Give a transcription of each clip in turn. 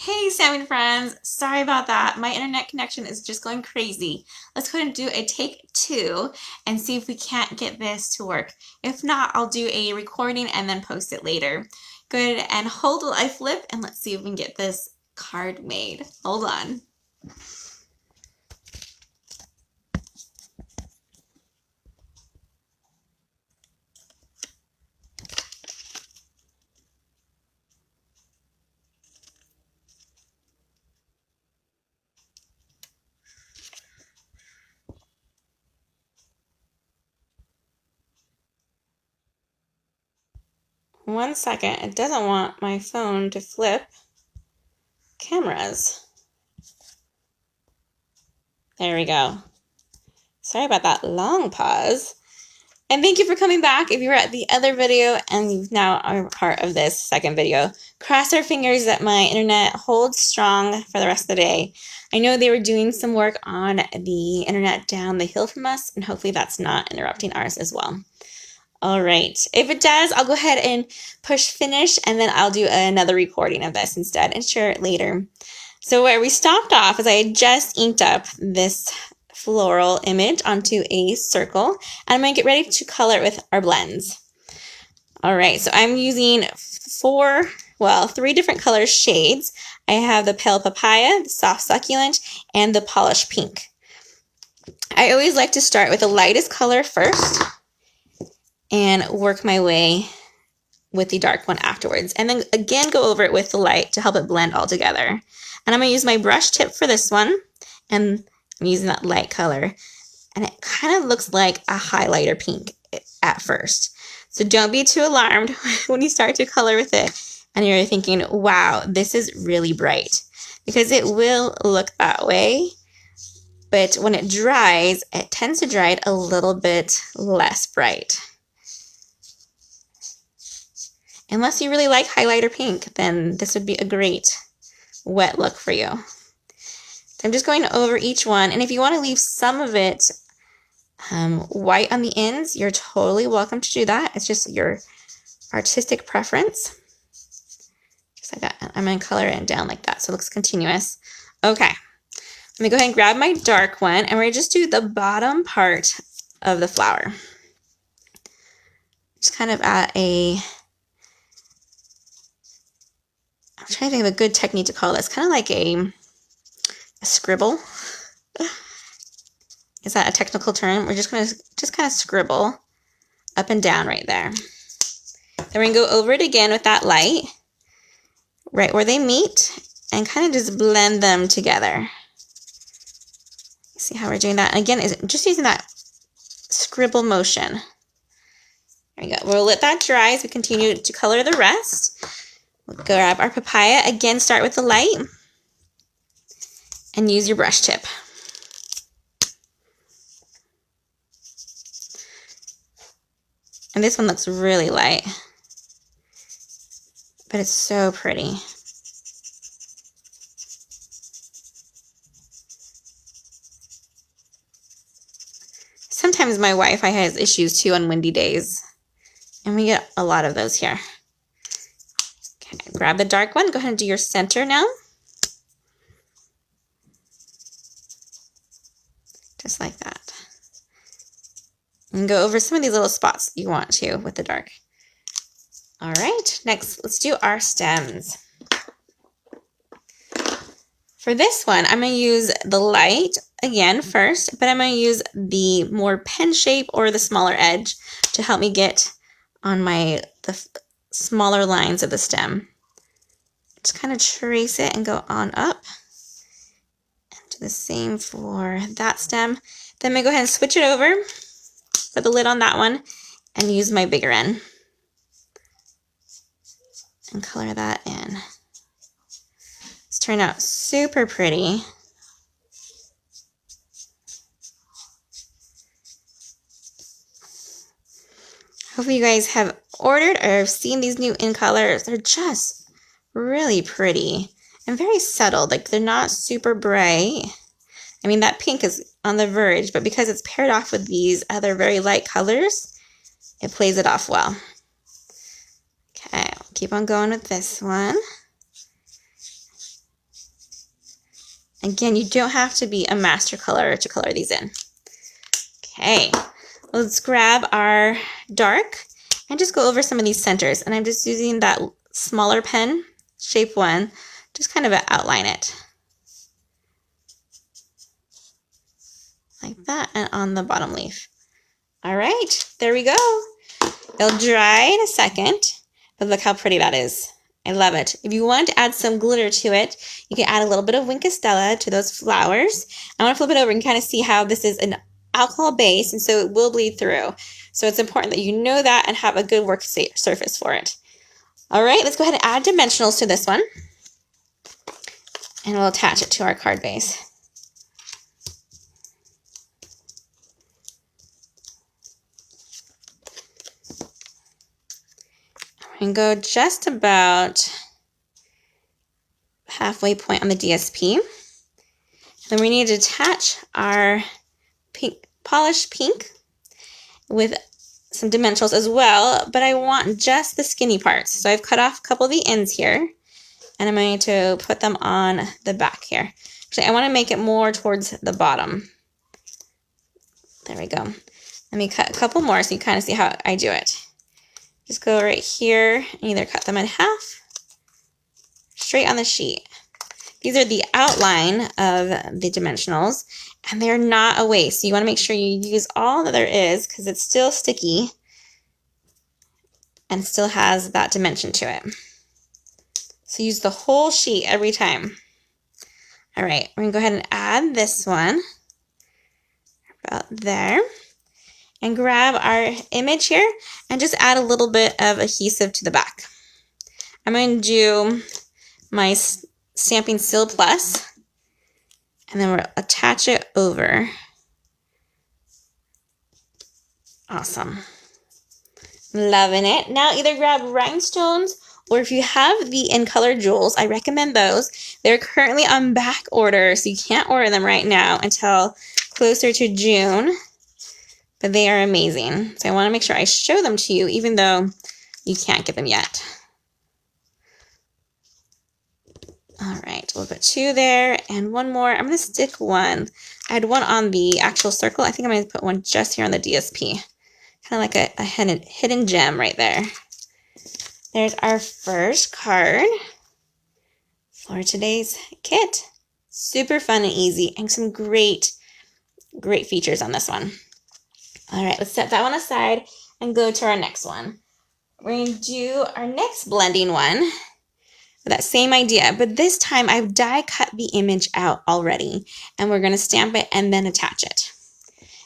Hey Salmon friends, sorry about that. My internet connection is just going crazy. Let's go ahead and do a take two and see if we can't get this to work. If not, I'll do a recording and then post it later. Go ahead and hold while I flip and let's see if we can get this card made. Hold on. One second, it doesn't want my phone to flip cameras. There we go. Sorry about that long pause. And thank you for coming back. If you were at the other video and you now are part of this second video, cross our fingers that my internet holds strong for the rest of the day. I know they were doing some work on the internet down the hill from us, and hopefully that's not interrupting ours as well. All right, if it does, I'll go ahead and push finish, and then I'll do another recording of this instead and share it later. So where we stopped off is I had just inked up this floral image onto a circle, and I'm going to get ready to color it with our blends. All right, so I'm using three different color shades. I have the pale papaya, the soft succulent, and the polished pink. I always like to start with the lightest color first and work my way with the dark one afterwards, and then again go over it with the light to help it blend all together. And I'm going to use my brush tip for this one, and I'm using that light color, and it kind of looks like a highlighter pink at first. So don't be too alarmed when you start to color with it and you're thinking, wow, this is really bright, because it will look that way. But when it dries, it tends to dry it a little bit less bright. Unless you really like highlighter pink, then this would be a great wet look for you. So I'm just going over each one, and if you want to leave some of it white on the ends, you're totally welcome to do that. It's just your artistic preference. Just like that. I'm going to color it down like that so it looks continuous. Okay, let me go ahead and grab my dark one, and we're going to just do the bottom part of the flower. Just kind of at I'm trying to think of a good technique to call this. Kind of like a scribble. Is that a technical term? We're just going to kind of scribble up and down right there. Then we're going to go over it again with that light, right where they meet, and kind of just blend them together. See how we're doing that? And again, just using that scribble motion. There we go. We'll let that dry as we continue to color the rest. We'll grab our papaya. Again, start with the light and use your brush tip. And this one looks really light, but it's so pretty. Sometimes my Wi-Fi has issues too on windy days, and we get a lot of those here. Okay, grab the dark one. Go ahead and do your center now. Just like that. And go over some of these little spots you want to with the dark. All right, next let's do our stems. For this one, I'm going to use the light again first, but I'm going to use the more pen shape or the smaller edge to help me get on the smaller lines of the stem. Just kind of trace it and go on up. And do the same for that stem. Then I'm going to go ahead and switch it over, put the lid on that one, and use my bigger end. And color that in. It's turned out super pretty. Hopefully you guys have ordered or have seen these new in colors. They're just really pretty and very subtle. Like, they're not super bright. I mean, that pink is on the verge, but because it's paired off with these other very light colors, it plays it off well. Okay, I'll keep on going with this one. Again, you don't have to be a master colorer to color these in. Okay, let's grab our dark and just go over some of these centers. And I'm just using that smaller pen, shape 1, just kind of outline it. Like that, and on the bottom leaf. All right, there we go. It'll dry in a second, but look how pretty that is. I love it. If you want to add some glitter to it, you can add a little bit of Wink of Stella to those flowers. I want to flip it over and kind of see how this is an alcohol base, and so it will bleed through. So it's important that you know that and have a good work surface for it. All right, let's go ahead and add dimensionals to this one. And we'll attach it to our card base. And go just about halfway point on the DSP. Then we need to attach our pink, polished pink with some dimensionals as well, but I want just the skinny parts. So I've cut off a couple of the ends here, and I'm going to put them on the back here. Actually, I want to make it more towards the bottom. There we go. Let me cut a couple more so you kind of see how I do it. Just go right here and either cut them in half, straight on the sheet. These are the outline of the dimensionals, and they're not a waste. So you want to make sure you use all that there is because it's still sticky and still has that dimension to it. So use the whole sheet every time. All right, we're going to go ahead and add this one about there. And grab our image here and just add a little bit of adhesive to the back. I'm going to do my Stamping Seal Plus, and then we'll attach it over. Awesome. Loving it. Now either grab rhinestones, or if you have the in color jewels, I recommend those. They're currently on back order, so you can't order them right now until closer to June. But they are amazing. So I want to make sure I show them to you, even though you can't get them yet. All right, we'll put 2 there and 1 more. I'm going to stick 1. I had 1 on the actual circle. I think I'm going to put 1 just here on the DSP. Kind of like a hidden gem right there. There's our first card for today's kit. Super fun and easy, and some great features on this one. All right, let's set that one aside and go to our next one. We're going to do our next blending one with that same idea, but this time I've die cut the image out already, and we're going to stamp it and then attach it.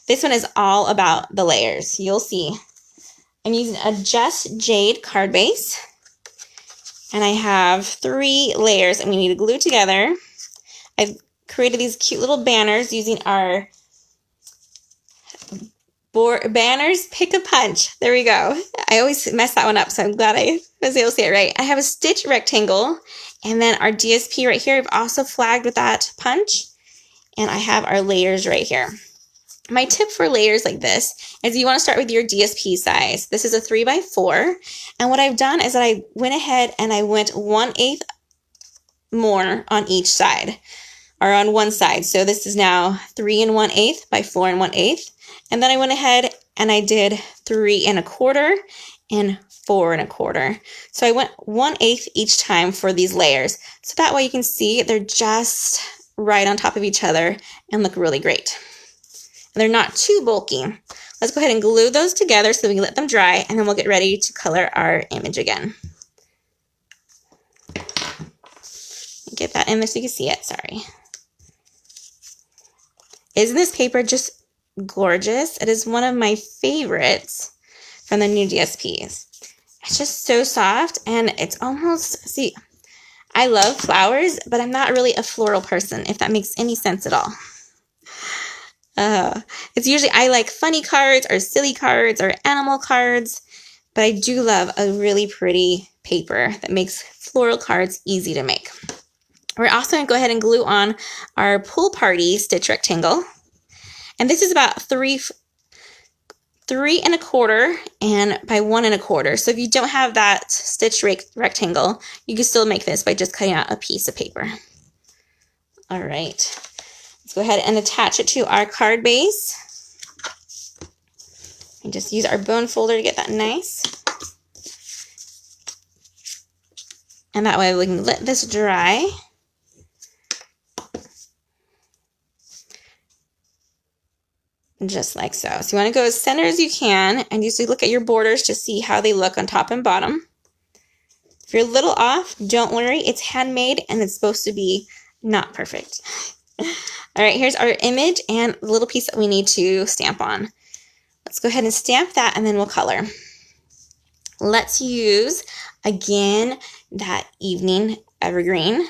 This one is all about the layers. You'll see. I'm using a Just Jade card base, and I have 3 layers that we need to glue together. I've created these cute little banners using our Banners Pick a Punch. There we go. I always mess that one up, so I'm glad I was able to say it right. I have a stitch rectangle, and then our DSP right here. I've also flagged with that punch, and I have our layers right here. My tip for layers like this is you want to start with your DSP size. This is a 3x4, and what I've done is that I went ahead and I went 1/8 more on each side, or on one side. So this is now 3 1/8 by 4 1/8. And then I went ahead and I did 3 1/4 and 4 1/4. So I went 1/8 each time for these layers. So that way you can see they're just right on top of each other and look really great. And they're not too bulky. Let's go ahead and glue those together so we can let them dry, and then we'll get ready to color our image again. Get that in there so you can see it, sorry. Isn't this paper just gorgeous? It is one of my favorites from the new DSPs. It's just so soft, and it's almost, see, I love flowers, but I'm not really a floral person, if that makes any sense at all. It's usually, I like funny cards or silly cards or animal cards, but I do love a really pretty paper that makes floral cards easy to make. We're also going to go ahead and glue on our Pool Party stitch rectangle. And this is about 3 1/4 and by 1 1/4. So if you don't have that stitch rectangle, you can still make this by just cutting out a piece of paper. All right, let's go ahead and attach it to our card base. And just use our bone folder to get that nice. And that way we can let this dry. Just like so. So you want to go as center as you can and usually look at your borders to see how they look on top and bottom. If you're a little off, don't worry. It's handmade and it's supposed to be not perfect. All right, here's our image and the little piece that we need to stamp on. Let's go ahead and stamp that and then we'll color. Let's use, again, that evening evergreen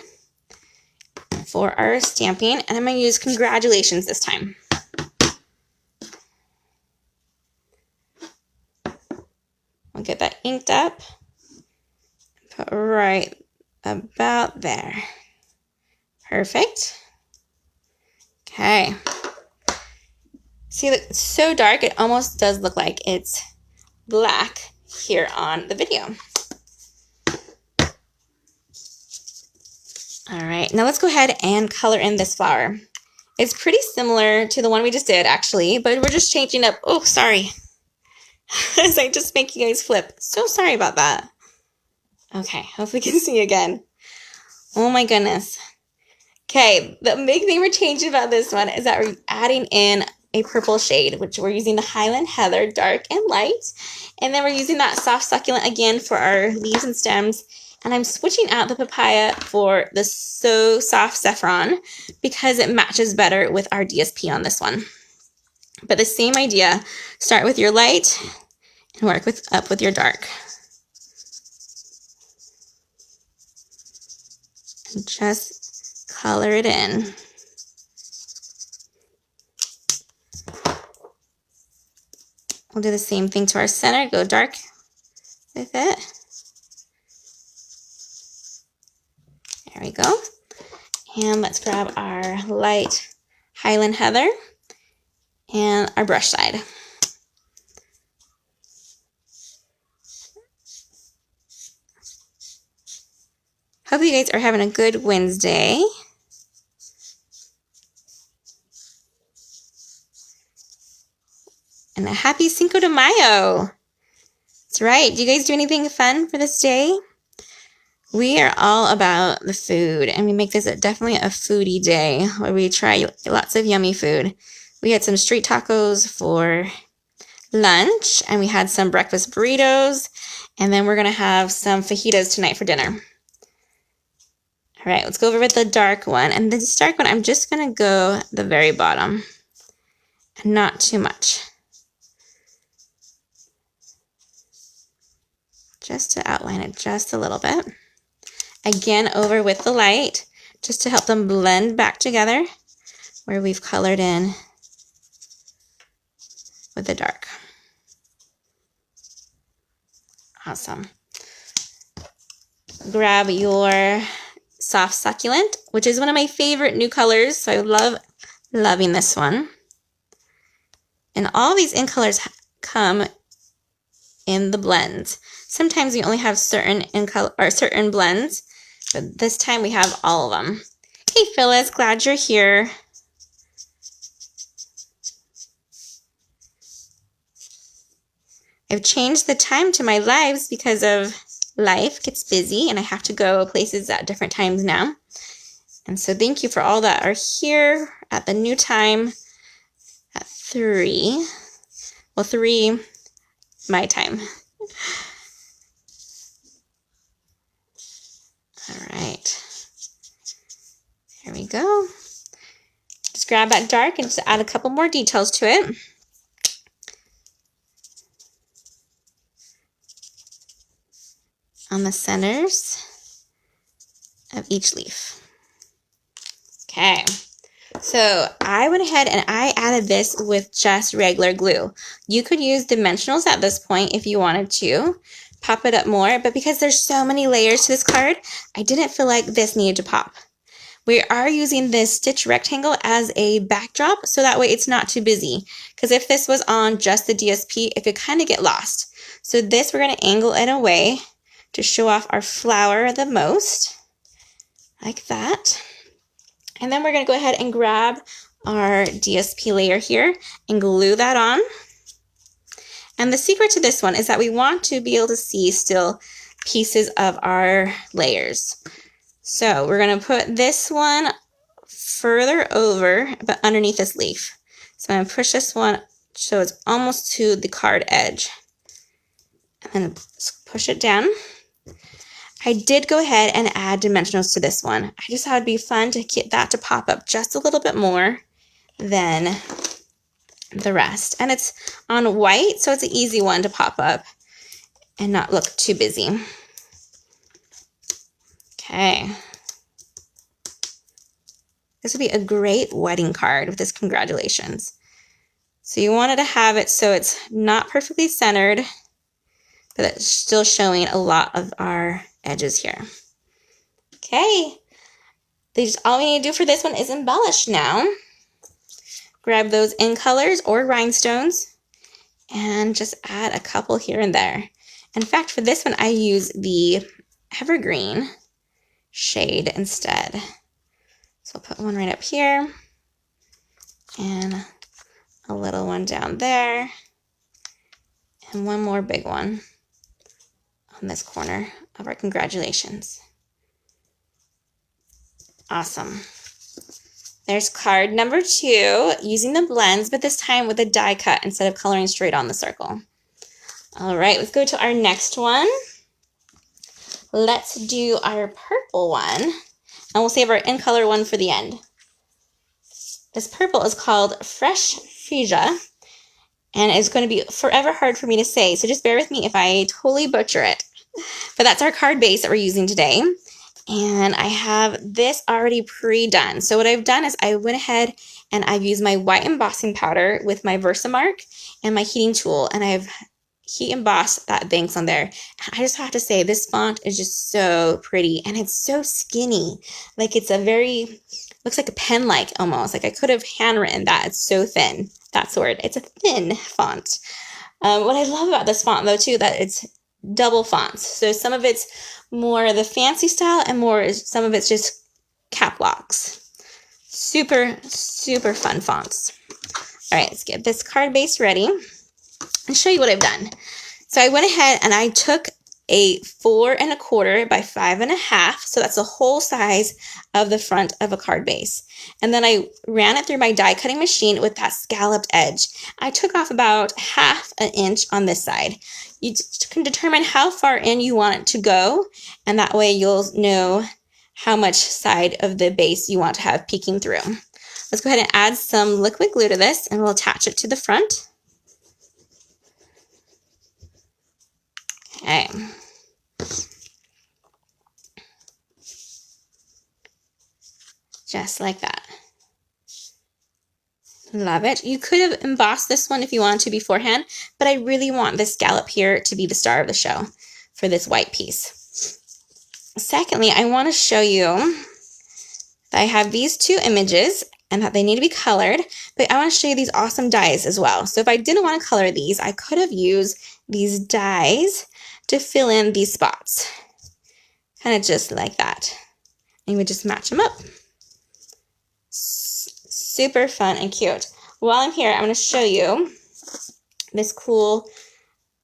for our stamping. And I'm going to use congratulations this time. I'll get that inked up. Put right about there. Perfect. Okay. See, look, it's so dark, it almost does look like it's black here on the video. All right, now let's go ahead and color in this flower. It's pretty similar to the one we just did, actually, but we're just changing up. Oh, sorry. As I just make you guys flip. So sorry about that. Okay, hopefully you can see again. Oh my goodness. Okay, the big thing we're changing about this one is that we're adding in a purple shade, which we're using the Highland Heather dark and light. And then we're using that soft succulent again for our leaves and stems. And I'm switching out the papaya for the So Soft Saffron because it matches better with our DSP on this one. But the same idea, start with your light and work up with your dark. And just color it in. We'll do the same thing to our center, go dark with it. There we go. And let's grab our light Highland Heather and our brush side. Hope you guys are having a good Wednesday. And a happy Cinco de Mayo. That's right. Do you guys do anything fun for this day? We are all about the food, and we make this definitely a foodie day where we try lots of yummy food. We had some street tacos for lunch, and we had some breakfast burritos, and then we're going to have some fajitas tonight for dinner. All right, let's go over with the dark one. And this dark one, I'm just going to go the very bottom, not too much. Just to outline it just a little bit. Again, over with the light, just to help them blend back together where we've colored in with the dark. Awesome. Grab your soft succulent, which is one of my favorite new colors, so I loving this one. And all these in colors come in the blends. Sometimes we only have certain blends, but this time we have all of them. Hey Phyllis, glad you're here. I've changed the time to my lives because of life gets busy and I have to go places at different times now. And so thank you for all that are here at the new time at 3. Well, 3 my time. All right. Here we go. Just grab that dark and just add a couple more details to it. On the centers of each leaf. Okay, so I went ahead and I added this with just regular glue. You could use dimensionals at this point if you wanted to pop it up more, but because there's so many layers to this card, I didn't feel like this needed to pop. We are using this stitch rectangle as a backdrop so that way it's not too busy, because if this was on just the DSP, it could kind of get lost. So this, we're going to angle it away to show off our flower the most, like that. And then we're going to go ahead and grab our DSP layer here and glue that on. And the secret to this one is that we want to be able to see still pieces of our layers. So we're going to put this one further over, but underneath this leaf. So I'm going to push this one so it's almost to the card edge. And then push it down. I did go ahead and add dimensionals to this one. I just thought it'd be fun to get that to pop up just a little bit more than the rest. And it's on white, so it's an easy one to pop up and not look too busy. Okay. This would be a great wedding card with this congratulations. So you wanted to have it so it's not perfectly centered, but it's still showing a lot of our edges here. Okay, all we need to do for this one is embellish now. Grab those in colors or rhinestones and just add a couple here and there. In fact, for this one, I use the evergreen shade instead. So I'll put one right up here and a little one down there and one more big one on this corner of our congratulations. Awesome. There's card number 2, using the blends, but this time with a die cut instead of coloring straight on the circle. All right, let's go to our next one. Let's do our purple one, and we'll save our in color one for the end. This purple is called Fresh Freesia, and it's going to be forever hard for me to say, so just bear with me if I totally butcher it. But that's our card base that we're using today. And I have this already pre-done. So what I've done is I went ahead and I've used my white embossing powder with my Versamark and my heating tool, and I've heat embossed that banks on there. And I just have to say, this font is just so pretty, and it's so skinny. Like it's looks like a pen-like almost. Like I could have handwritten that. It's so thin. That's the word. It's a thin font. What I love about this font though too, that it's double fonts. So some of it's more the fancy style and some of it's just cap locks. Super, super fun fonts. All right, let's get this card base ready and show you what I've done. So I went ahead and I took a 4 1/4 by 5 1/2. So that's the whole size of the front of a card base. And then I ran it through my die cutting machine with that scalloped edge. I took off about 1/2 inch on this side. You can determine how far in you want it to go, and that way you'll know how much side of the base you want to have peeking through. Let's go ahead and add some liquid glue to this, and we'll attach it to the front. Okay. Just like that. Love it. You could have embossed this one if you wanted to beforehand, but I really want this scallop here to be the star of the show for this white piece. Secondly, I want to show you that I have these 2 images and that they need to be colored, but I want to show you these awesome dies as well. So if I didn't want to color these, I could have used these dies to fill in these spots. Kind of just like that. And you would just match them up. Super fun and cute. While I'm here, I'm going to show you this cool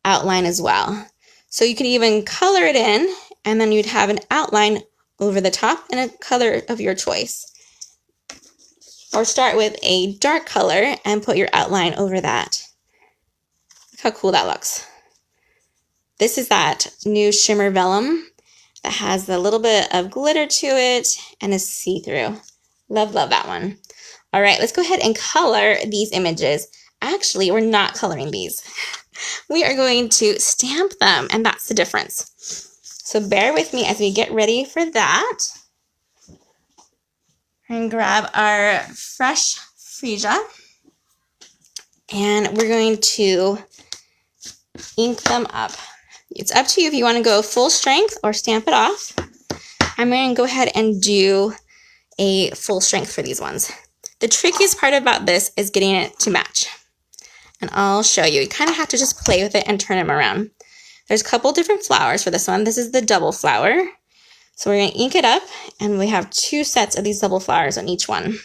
outline as well. So you could even color it in, and then you'd have an outline over the top and a color of your choice. Or start with a dark color and put your outline over that. Look how cool that looks. This is that new shimmer vellum that has a little bit of glitter to it and is see-through. Love, love that one. All right, let's go ahead and color these images. Actually, we're not coloring these. We are going to stamp them, and that's the difference. So bear with me as we get ready for that. And grab our Fresh Freesia. And we're going to ink them up. It's up to you if you want to go full strength or stamp it off. I'm going to go ahead and do a full strength for these ones. The trickiest part about this is getting it to match. And I'll show you. You kind of have to just play with it and turn them around. There's a couple different flowers for this one. This is the double flower. So we're going to ink it up, and we have 2 sets of these double flowers on each one.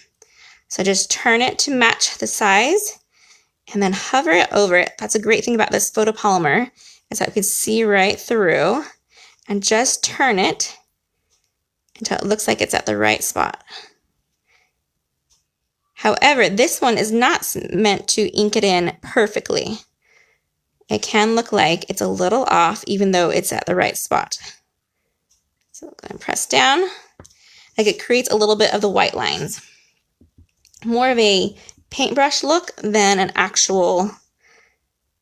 So just turn it to match the size, and then hover it over it. That's a great thing about this photopolymer, is that we can see right through, and just turn it until it looks like it's at the right spot. However, this one is not meant to ink it in perfectly. It can look like it's a little off even though it's at the right spot. So go ahead and press down. Like it creates a little bit of the white lines. More of a paintbrush look than an actual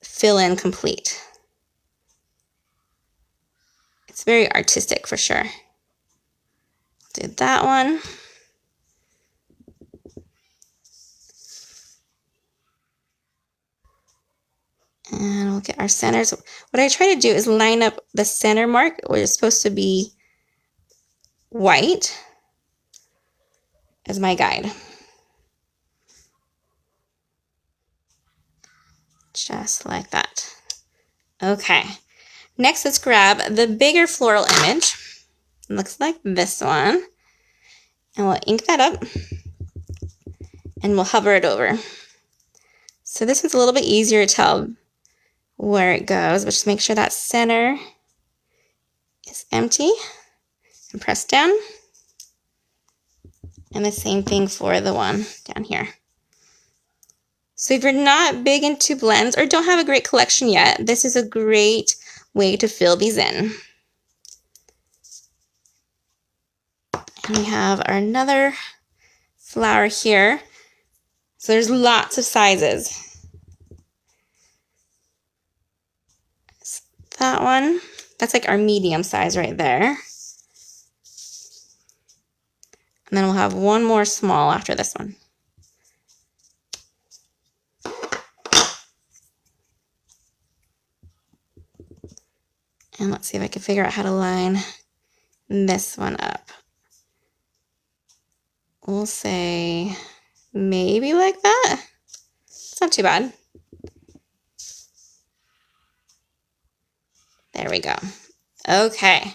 fill-in complete. It's very artistic for sure. Do that one. And we'll get our centers. What I try to do is line up the center mark where it's supposed to be white as my guide. Just like that. Okay. Next, let's grab the bigger floral image. It looks like this one. And we'll ink that up. And we'll hover it over. So this one's a little bit easier to tell where it goes, but just make sure that center is empty and press down. And the same thing for the one down here. So if you're not big into blends or don't have a great collection yet, this is a great way to fill these in. And we have our another flower here. So there's lots of sizes. That one, that's like our medium size right there. And then we'll have one more small after this one. And let's see if I can figure out how to line this one up. We'll say maybe like that. It's not too bad. There we go. Okay,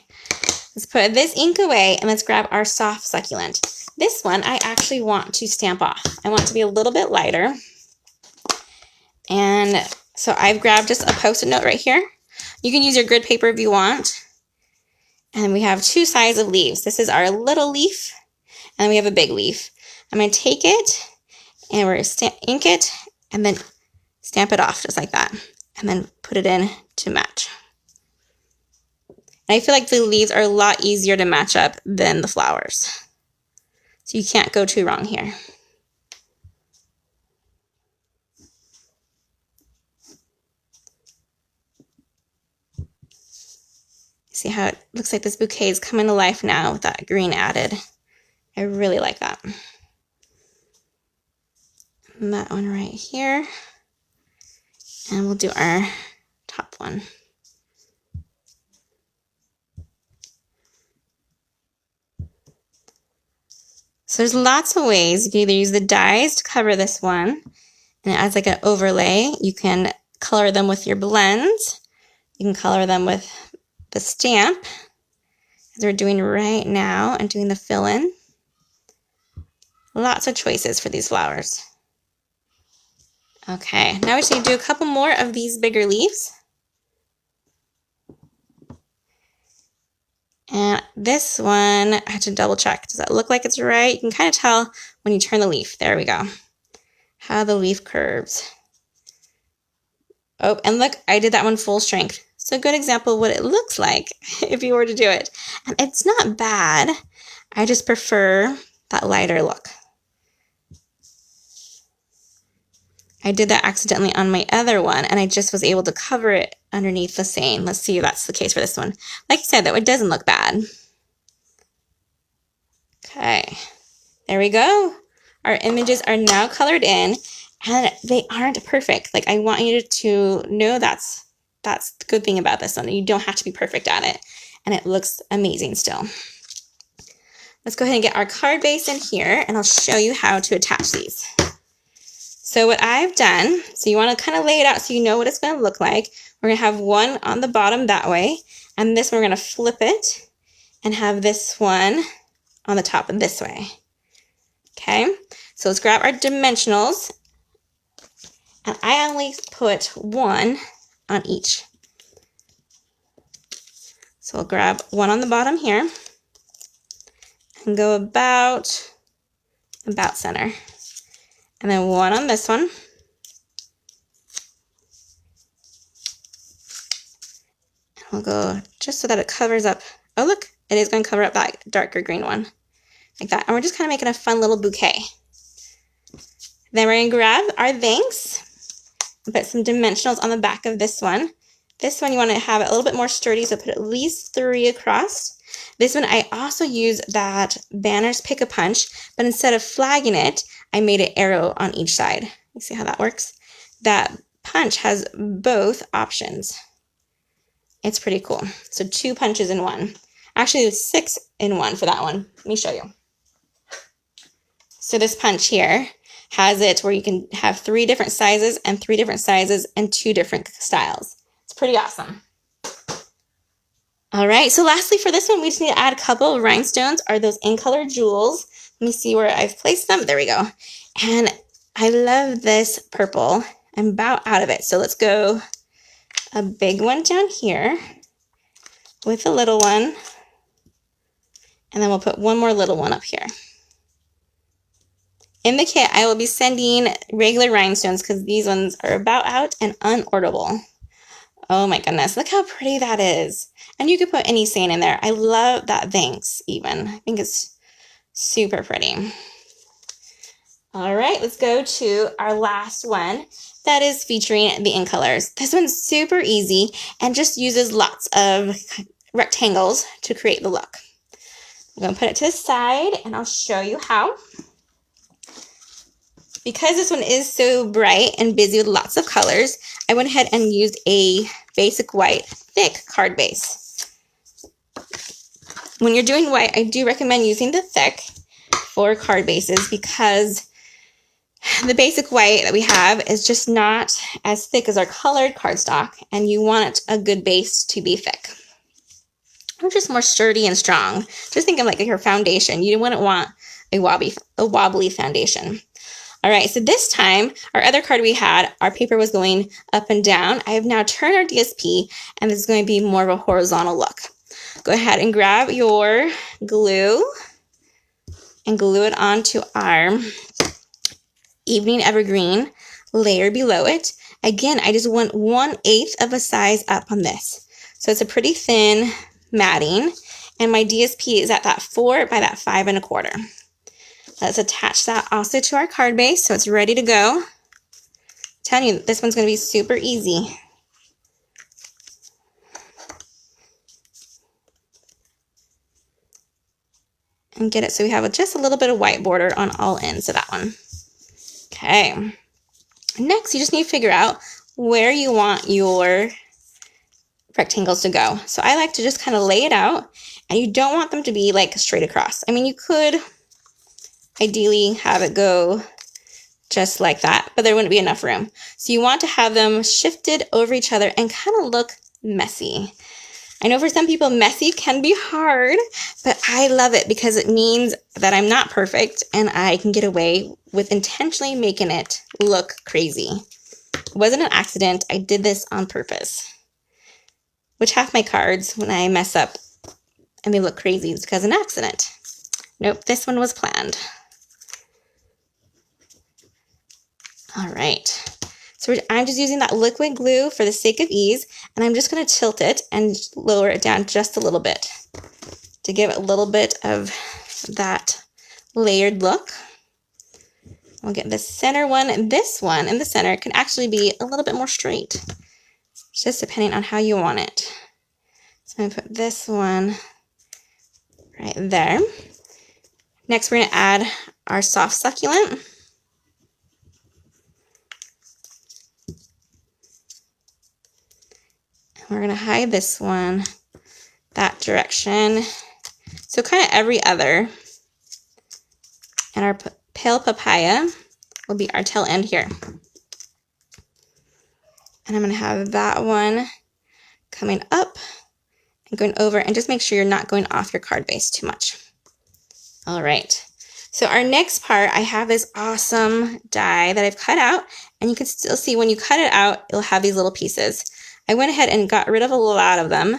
let's put this ink away and let's grab our soft succulent. This one I actually want to stamp off. I want it to be a little bit lighter. And so I've grabbed just a Post-it note right here. You can use your grid paper if you want. And we have 2 sizes of leaves. This is our little leaf, and we have a big leaf. I'm going to take it, and we're going to ink it, and then stamp it off just like that. And then put it in to match. And I feel like the leaves are a lot easier to match up than the flowers. So you can't go too wrong here. See how it looks like this bouquet is coming to life now with that green added. I really like that. And that one right here. And we'll do our top one. So there's lots of ways. You can either use the dies to cover this one, and it adds like an overlay. You can color them with your blends. You can color them with the stamp, as we're doing right now, and doing the fill-in. Lots of choices for these flowers. Okay, now we just need to do a couple more of these bigger leaves. And this one, I had to double check. Does that look like it's right? You can kind of tell when you turn the leaf. There we go. How the leaf curves. Oh, and look, I did that one full strength. So a good example of what it looks like if you were to do it. And it's not bad. I just prefer that lighter look. I did that accidentally on my other one, and I just was able to cover it underneath the same. Let's see if that's the case for this one. Like I said, that one doesn't look bad. Okay, there we go. Our images are now colored in, and they aren't perfect. Like, I want you to know that's the good thing about this one. You don't have to be perfect at it, and it looks amazing still. Let's go ahead and get our card base in here, and I'll show you how to attach these. So what I've done, so you want to kind of lay it out so you know what it's going to look like. We're going to have one on the bottom that way, and this one we're going to flip it and have this one on the top of this way. Okay, so let's grab our dimensionals, and I only put one on each. So we'll grab one on the bottom here and go about center. And then one on this one. And we'll go just so that it covers up. Oh, look, it is going to cover up that darker green one. Like that. And we're just kind of making a fun little bouquet. Then we're going to grab our thanks and put some dimensionals on the back of this one. This one you want to have it a little bit more sturdy, so put at least 3 across. This one I also use that Banner's Pick-a-Punch, but instead of flagging it, I made an arrow on each side. You see how that works? That punch has both options. It's pretty cool. So 2 punches in one. Actually, 6 in one for that one. Let me show you. So this punch here has it where you can have 3 different sizes and 3 different sizes and 2 different styles. It's pretty awesome. All right, so lastly for this one, we just need to add a couple of rhinestones, or those in-color jewels. Let me see where I've placed them. There we go. And I love this purple. I'm about out of it. So let's go a big one down here with a little one. And then we'll put one more little one up here. In the kit, I will be sending regular rhinestones because these ones are about out and unorderable. Oh my goodness, look how pretty that is. And you could put any saying in there. I love that thanks even. I think it's super pretty. All right, let's go to our last one that is featuring the in colors. This one's super easy and just uses lots of rectangles to create the look. I'm going to put it to the side and I'll show you how. Because this one is so bright and busy with lots of colors, I went ahead and used a basic white thick card base. When you're doing white, I do recommend using the thick for card bases because the basic white that we have is just not as thick as our colored cardstock, and you want a good base to be thick. Or just more sturdy and strong. Just think of like your foundation. You wouldn't want a wobbly foundation. All right, so this time, our other card we had, our paper was going up and down. I have now turned our DSP, and this is going to be more of a horizontal look. Go ahead and grab your glue and glue it onto our Evening Evergreen layer below it. Again, I just want 1/8 of a size up on this. So it's a pretty thin matting, and my DSP is at that 4 by that 5 1/4. Let's attach that also to our card base so it's ready to go. I'm telling you, this one's going to be super easy. And get it so we have just a little bit of white border on all ends of that one. Okay. Next, you just need to figure out where you want your rectangles to go. So I like to just kind of lay it out, and you don't want them to be like straight across. I mean, you could ideally have it go just like that, but there wouldn't be enough room. So you want to have them shifted over each other and kind of look messy. I know for some people messy can be hard, but I love it because it means that I'm not perfect and I can get away with intentionally making it look crazy. It wasn't an accident. I did this on purpose. Which half my cards, when I mess up and they look crazy, is because of an accident. Nope, this one was planned. All right, so I'm just using that liquid glue for the sake of ease, and I'm just going to tilt it and lower it down just a little bit to give it a little bit of that layered look. We'll get the center one, and this one in the center can actually be a little bit more straight, just depending on how you want it. So I'm going to put this one right there. Next, we're going to add our soft succulent. We're going to hide this one that direction. So kind of every other. And our pale papaya will be our tail end here. And I'm going to have that one coming up and going over, and just make sure you're not going off your card base too much. All right. So our next part, I have this awesome die that I've cut out, and you can still see when you cut it out, it'll have these little pieces. I went ahead and got rid of a lot of them,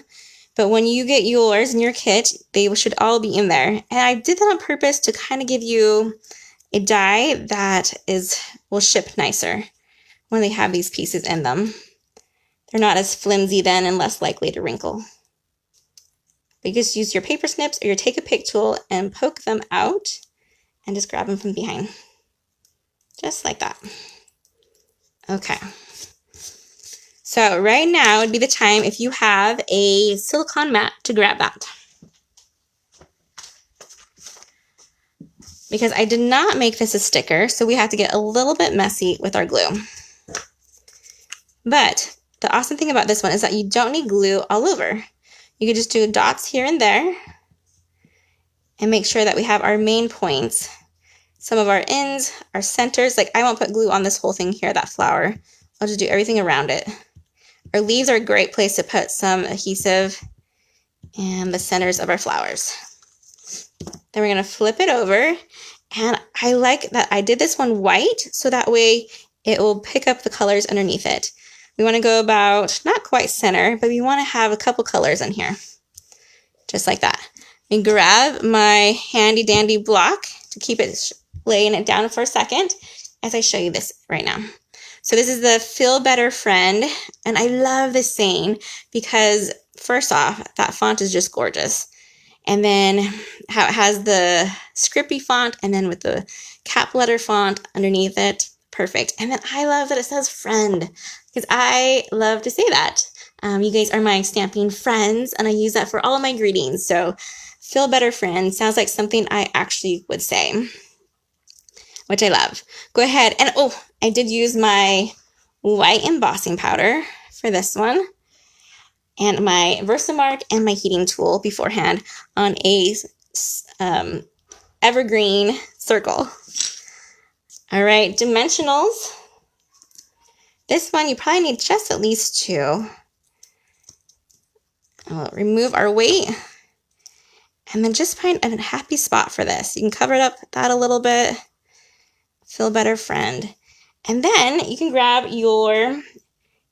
but when you get yours in your kit, they should all be in there. And I did that on purpose to kind of give you a die that will ship nicer when they have these pieces in them. They're not as flimsy then and less likely to wrinkle. But you just use your paper snips or your take a pick tool and poke them out. And just grab them from behind. Just like that. Okay. So right now would be the time if you have a silicone mat to grab that. Because I did not make this a sticker, so we have to get a little bit messy with our glue. But the awesome thing about this one is that you don't need glue all over. You can just do dots here and there and make sure that we have our main points. Some of our ends, our centers, like I won't put glue on this whole thing here, that flower. I'll just do everything around it. Our leaves are a great place to put some adhesive and the centers of our flowers. Then we're going to flip it over, and I like that I did this one white so that way it will pick up the colors underneath it. We want to go about, not quite center, but we want to have a couple colors in here. Just like that. And grab my handy dandy block to keep it laying it down for a second as I show you this right now. So this is the Feel Better Friend, and I love this saying because first off, that font is just gorgeous. And then how it has the scripty font and then with the cap letter font underneath it, perfect. And then I love that it says friend because I love to say that. You guys are my stamping friends, and I use that for all of my greetings. So Feel Better Friend sounds like something I actually would say, which I love. Go ahead and, oh, I did use my white embossing powder for this one and my Versamark and my heating tool beforehand on a evergreen circle. All right, dimensionals. This one you probably need just at least 2. We'll remove our weight and then just find a happy spot for this. You can cover it up with that a little bit. Feel Better Friend. And then you can grab your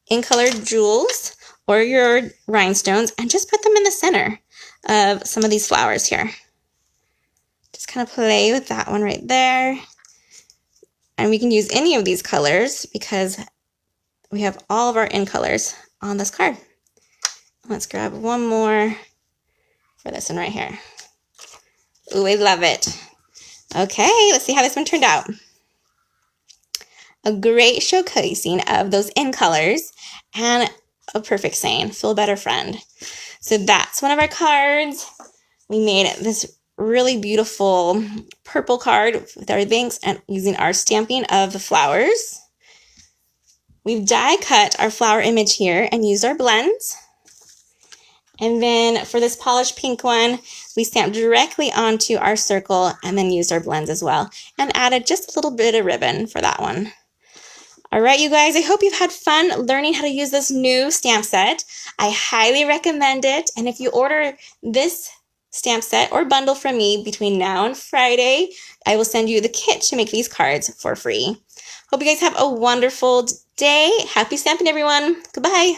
in-colored jewels or your rhinestones and just put them in the center of some of these flowers here. Just kind of play with that one right there. And we can use any of these colors because we have all of our in colors on this card. Let's grab one more for this one right here. Ooh, I love it. Okay, let's see how this one turned out. A great showcasing of those in colors and a perfect saying, Feel Better Friend. So that's one of our cards. We made this really beautiful purple card with our thanks and using our stamping of the flowers. We've die cut our flower image here and used our blends. And then for this polished pink one, we stamped directly onto our circle and then used our blends as well and added just a little bit of ribbon for that one. All right, you guys, I hope you've had fun learning how to use this new stamp set. I highly recommend it. And if you order this stamp set or bundle from me between now and Friday, I will send you the kit to make these cards for free. Hope you guys have a wonderful day. Happy stamping, everyone. Goodbye.